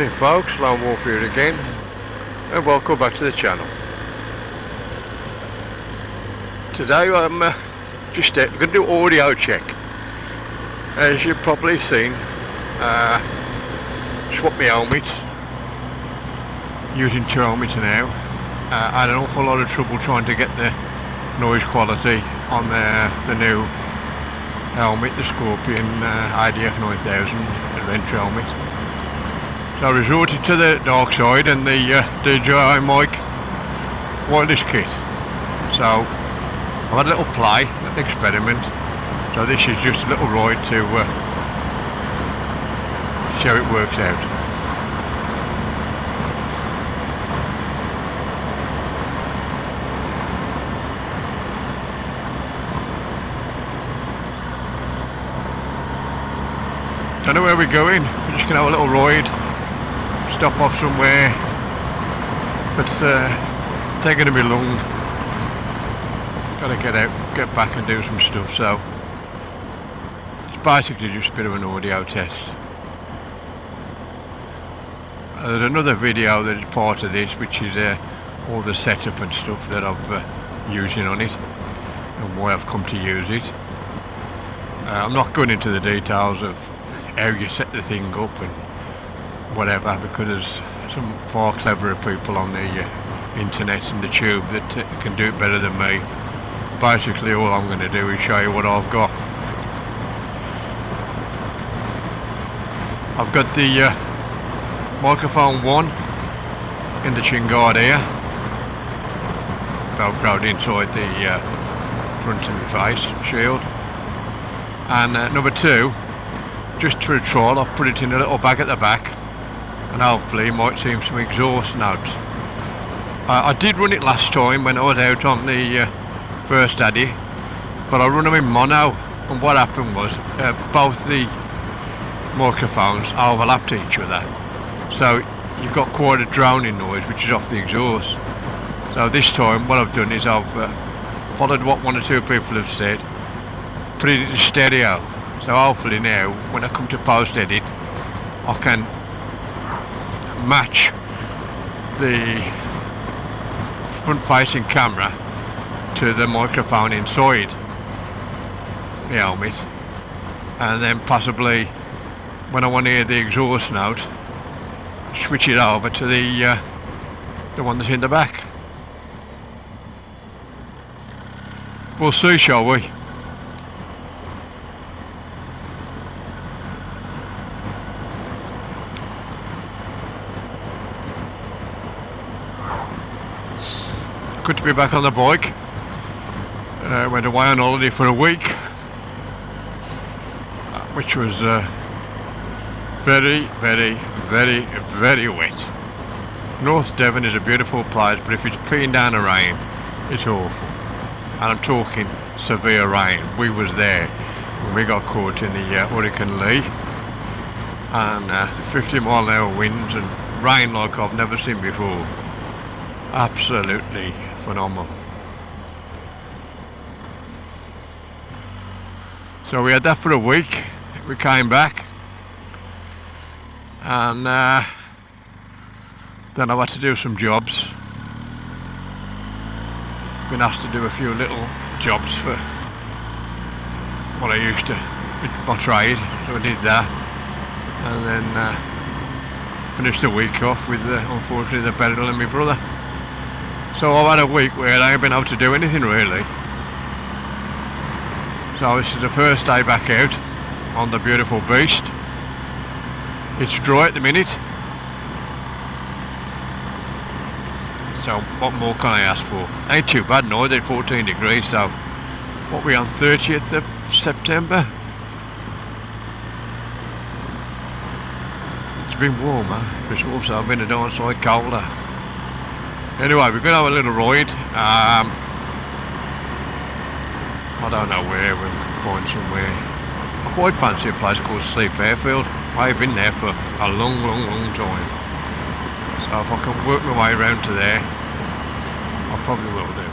Morning folks, Lone Wolf here again, and welcome back to the channel. Today I'm just going to do audio check. As you've probably seen, swapped my helmet, using two helmets now. I had an awful lot of trouble trying to get the noise quality on the new helmet, the Scorpion IDF 9000 adventure helmet. So I resorted to the dark side and the DJI Mic wireless kit. So I've had a little play, an experiment. So this is just a little ride to see how it works out. Don't know where we're going, we're just going to have a little ride, stop off somewhere, but it's taking a bit long. Got to get out, get back and do some stuff, so it's basically just a bit of an audio test. There's another video that is part of this, which is all the setup and stuff that I'm using on it and why I've come to use it. I'm not going into the details of how you set the thing up and whatever, because there's some far cleverer people on the internet and the tube that can do it better than me. Basically all I'm going to do is show you what I've got. I've got the microphone 1 in the chin guard here, velcroed inside the front of my face shield, and number 2, just for a trial, I've put it in a little bag at the back, and hopefully you might see some exhaust notes. I did run it last time when I was out on the first Addy, but I run them in mono, and what happened was both the microphones overlapped each other, so you've got quite a droning noise which is off the exhaust. So this time what I've done is I've followed what one or two people have said, put it in stereo. So hopefully now, when I come to post edit, I can match the front facing camera to the microphone inside the helmet, and then possibly when I want to hear the exhaust note, switch it over to the one that's in the back. We'll see, shall we? Good to be back on the bike. Went away on holiday for a week, which was very, very, very, very wet. North Devon is a beautiful place, but if it's peeing down the rain, it's awful. And I'm talking severe rain. We was there when we got caught in the Hurricane Lee, and 50-mile-an-hour winds and rain like I've never seen before. Absolutely phenomenal. So we had that for a week. We came back, and then I've had to do some jobs. Been asked to do a few little jobs for what I used to, my trade, so I did that, and then finished the week off with unfortunately the burial of my brother. So I've had a week where I haven't been able to do anything really. So this is the first day back out on the beautiful beast. It's dry at the minute. So what more can I ask for? Ain't too bad now, they're 14 degrees, so what we on, 30th of September? It's been warmer, it's also been a downside colder. Anyway, we're going to have a little ride. I don't know where, we'll find somewhere. I quite fancy a place called Sleep Airfield. I've been there for a long, long, long time. So if I can work my way around to there, I probably will do.